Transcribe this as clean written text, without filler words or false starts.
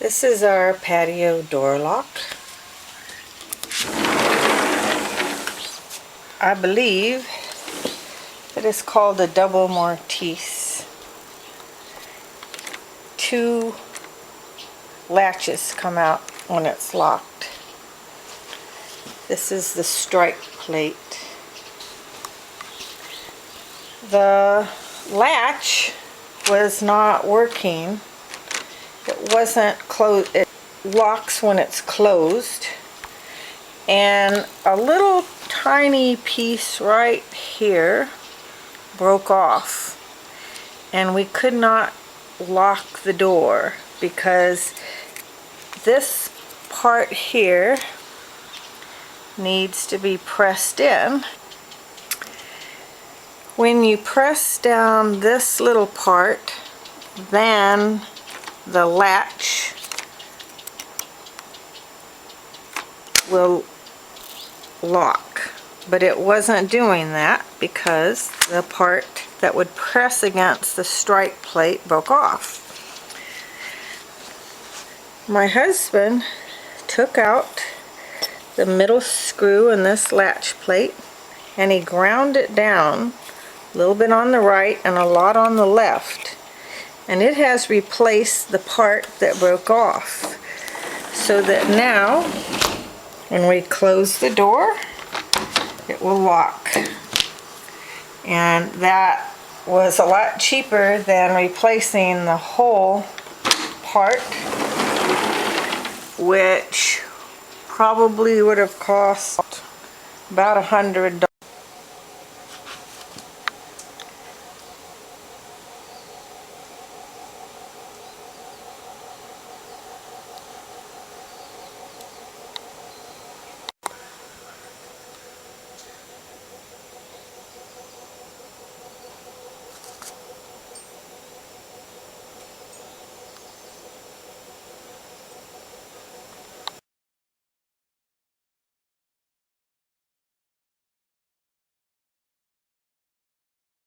This is our patio door lock. I believe it is called a double mortise. 2 latches come out when it's locked. This is the strike plate. The latch was not working. It wasn't closed. It locks when it's closed, and a little tiny piece right here broke off, and we could not lock the door because this part here needs to be pressed in. When you press down this little part, then the latch will lock, but it wasn't doing that because the part that would press against the strike plate broke off. My husband took out the middle screw in this latch plate and he ground it down a little bit on the right and a lot on the left, and it has replaced the part that broke off, so that now when we close the door it will lock. And that was a lot cheaper than replacing the whole part, which probably would have cost about $100.